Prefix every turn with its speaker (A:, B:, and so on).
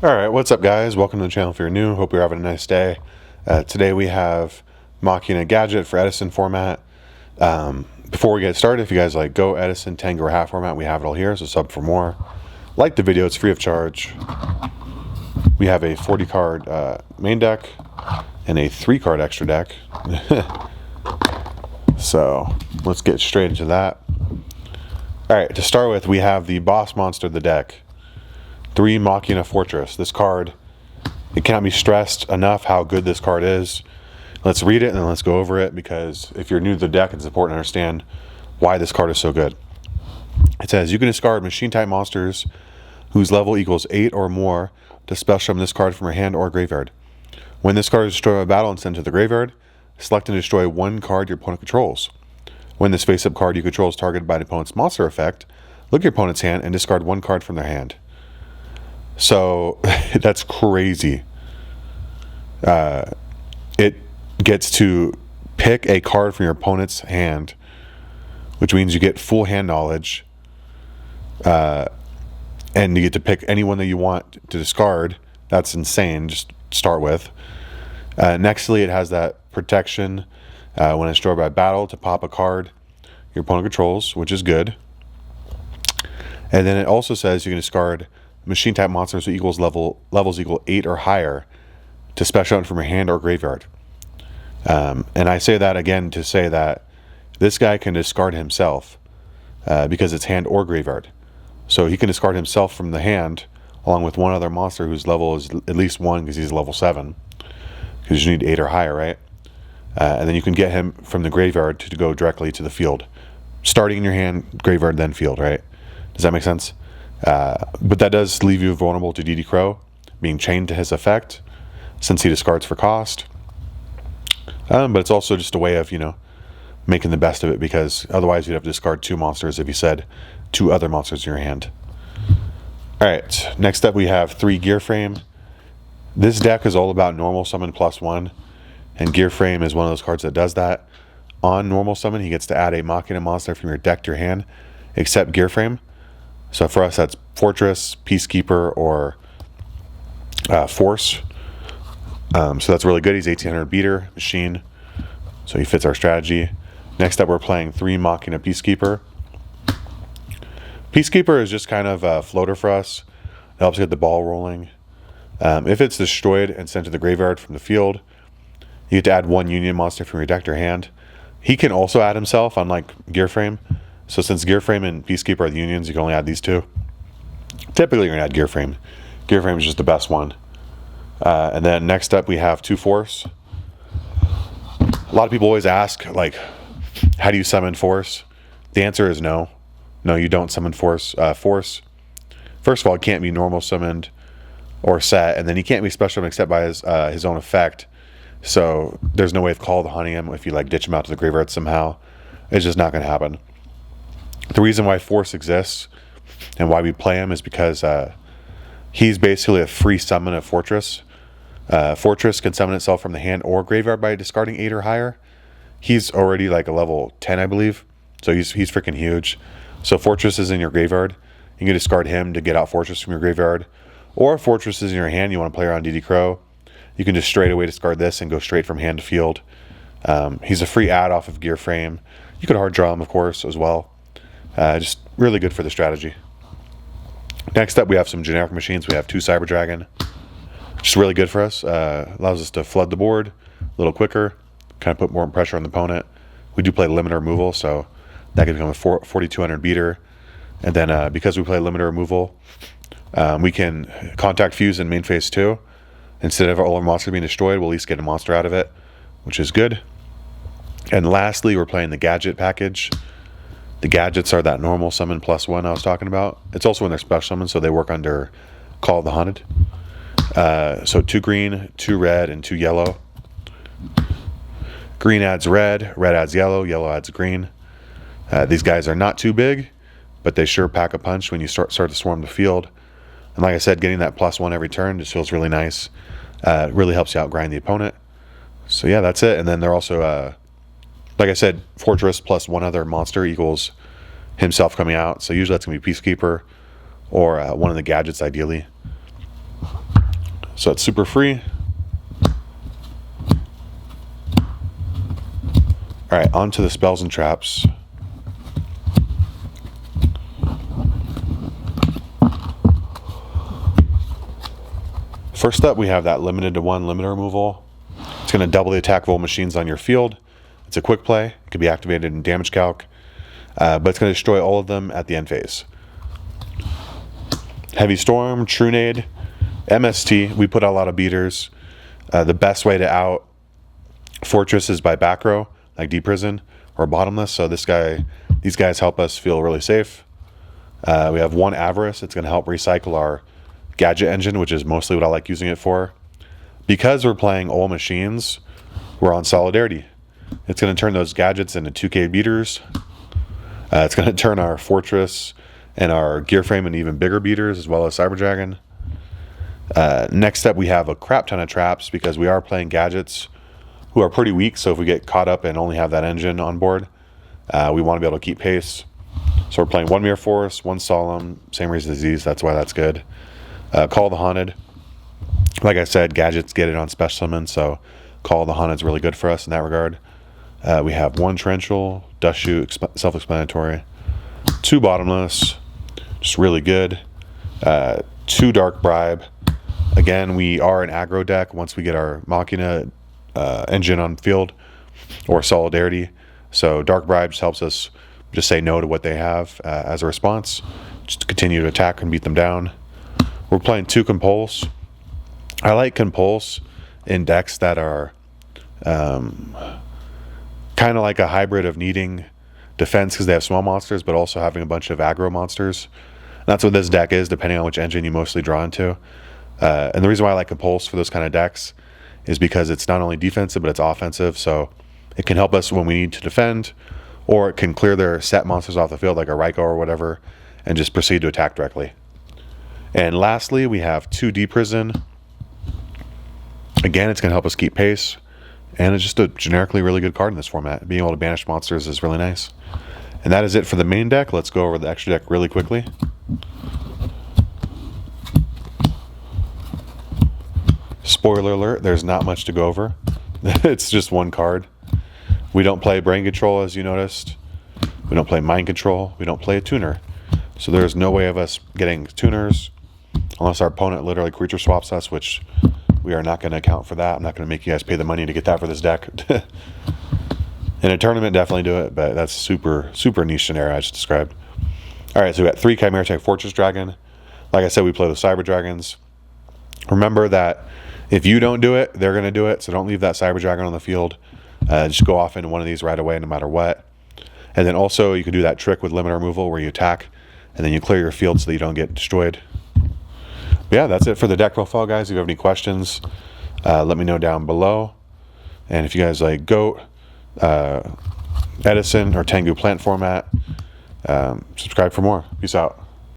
A: Alright, what's up guys? Welcome to the channel if you're new. Hope you're having a nice day. Today we have Machina Gadget for Edison format. Before we get started, if you guys like Go, Edison, Tango, or half format, we have it all here, so sub for more. Like the video, it's free of charge. We have a 40 card main deck and a 3 card extra deck. So let's get straight into that. Alright, to start with, we have the boss monster of the deck. 3 Machina Fortress. This card, it cannot be stressed enough how good this card is. Let's read it and then let's go over it, because if you're new to the deck, it's important to understand why this card is so good. It says, you can discard machine type monsters whose level equals 8 or more to special summon this card from your hand or graveyard. When this card is destroyed by battle and sent to the graveyard, select and destroy 1 card your opponent controls. When this face-up card you control is targeted by an opponent's monster effect, look at your opponent's hand and discard 1 card from their hand. So that's crazy. It gets to pick a card from your opponent's hand, which means you get full hand knowledge, and you get to pick anyone that you want to discard. That's insane. Just start with. Nextly, it has that protection when it's destroyed by battle to pop a card your opponent controls, which is good. And then it also says you can discard machine type monsters who levels equal 8 or higher to special summon from your hand or graveyard. And I say that again to say that this guy can discard himself because it's hand or graveyard. So he can discard himself from the hand along with one other monster whose level is at least 1, because he's level 7. Because you need 8 or higher, right? And then you can get him from the graveyard to go directly to the field. Starting in your hand, graveyard, then field, right? Does that make sense? But that does leave you vulnerable to DD Crow being chained to his effect, since he discards for cost. But it's also just a way of, making the best of it, because otherwise you'd have to discard 2 monsters if you said 2 other monsters in your hand. Alright, next up we have 3 Gear Frame. This deck is all about normal summon +1, and Gear Frame is one of those cards that does that. On normal summon, he gets to add a Machina monster from your deck to your hand, except Gear Frame. So for us, that's Fortress, Peacekeeper, or Force. So that's really good. He's 1800 beater, machine, so he fits our strategy. Next up, we're playing 3 Machina Peacekeeper. Peacekeeper is just kind of a floater for us. It helps get the ball rolling. If it's destroyed and sent to the graveyard from the field, you get to add 1 Union monster from your deck to your hand. He can also add himself, unlike Gear Frame. So since Gear Frame and Peacekeeper are the unions, you can only add these 2. Typically, you're going to add Gear Frame. Gear Frame is just the best one. And then next up, we have 2 Force. A lot of people always ask, like, how do you summon Force? The answer is no. No, you don't summon Force. Force, first of all, it can't be normal summoned or set, and then he can't be special summoned except by his own effect. So there's no way of call hunting him if you ditch him out to the graveyard somehow. It's just not going to happen. The reason why Force exists and why we play him is because he's basically a free summon of Fortress. Fortress can summon itself from the hand or graveyard by discarding 8 or higher. He's already like a level 10, I believe. So he's freaking huge. So Fortress is in your graveyard. You can discard him to get out Fortress from your graveyard. Or if Fortress is in your hand, you want to play around DD Crow, you can just straight away discard this and go straight from hand to field. He's a free add off of Gear Frame. You could hard draw him, of course, as well. Just really good for the strategy. Next up, we have some generic machines. We have 2 Cyber Dragon. Just really good for us. Allows us to flood the board a little quicker, kind of put more pressure on the opponent. We do play limiter removal, so that can become a 4200 beater. And then because we play limiter removal, we can contact fuse in main phase 2. Instead of all our monsters being destroyed, we'll at least get a monster out of it, which is good. And lastly, we're playing the Gadget package. The Gadgets are that normal summon +1 I was talking about. It's also in their special summon, so they work under Call of the Haunted. So 2 green, 2 red, and 2 yellow. Green adds red adds yellow adds green. These guys are not too big, but they sure pack a punch when you start to swarm the field. And like I said, getting that +1 every turn just feels really nice. It really helps you outgrind the opponent. So yeah, that's it. And then they're also like I said, Fortress plus 1 other monster equals himself coming out. So usually that's going to be Peacekeeper or one of the Gadgets, ideally. So it's super free. Alright, on to the spells and traps. First up, we have that limited to 1 limiter removal. It's going to double the attack of all machines on your field. It's a quick play. It can be activated in damage calc. But it's going to destroy all of them at the end phase. Heavy Storm, Trunade, MST. We put out a lot of beaters. The best way to out Fortress is by back row, like Deep Prison or Bottomless. So these guys help us feel really safe. We have 1 Avarice. It's going to help recycle our gadget engine, which is mostly what I like using it for. Because we're playing all machines, we're on Solidarity. It's going to turn those gadgets into 2K beaters. It's going to turn our Fortress and our Gear Frame into even bigger beaters, as well as Cyber Dragon. Next up, we have a crap ton of traps because we are playing gadgets who are pretty weak. So if we get caught up and only have that engine on board, we want to be able to keep pace. So we're playing 1 Mirror Force, 1 Solemn, same reason as these. That's why that's good. Call the Haunted. Like I said, gadgets get it on special summon, so Call the Haunted is really good for us in that regard. We have 1 Torrential, Dust Shoot, self-explanatory. 2 Bottomless, just really good. 2 Dark Bribe. Again, we are an aggro deck once we get our Machina engine on field, or Solidarity. So Dark Bribe just helps us just say no to what they have as a response. Just continue to attack and beat them down. We're playing 2 Compulse. I like Compulse in decks that are kind of like a hybrid of needing defense because they have small monsters, but also having a bunch of aggro monsters. And that's what this deck is, depending on which engine you mostly draw into. And the reason why I like Compulse for those kind of decks is because it's not only defensive, but it's offensive. So it can help us when we need to defend, or it can clear their set monsters off the field, like a Raikou or whatever, and just proceed to attack directly. And lastly, we have 2 Deep Prison. Again, it's going to help us keep pace, and it's just a generically really good card in this format. Being able to banish monsters is really nice. And that is it for the main deck. Let's go over the extra deck really quickly. Spoiler alert, there's not much to go over. It's just 1 card. We don't play Brain Control, as you noticed. We don't play Mind Control. We don't play a tuner. So there's no way of us getting tuners unless our opponent literally creature swaps us, which we are not going to account for that. I'm not going to make you guys pay the money to get that for this deck. In a tournament, definitely do it, but that's super niche scenario I just described. Alright, so we got 3 Chimera Tech Fortress Dragon. Like I said, we play with Cyber Dragons. Remember that if you don't do it, they're going to do it, so don't leave that Cyber Dragon on the field. Just go off into one of these right away, no matter what. And then also, you can do that trick with limiter removal where you attack, and then you clear your field so that you don't get destroyed. But yeah, that's it for the deck profile, guys. If you have any questions, let me know down below. And if you guys like GOAT, Edison, or Tengu plant format, subscribe for more. Peace out.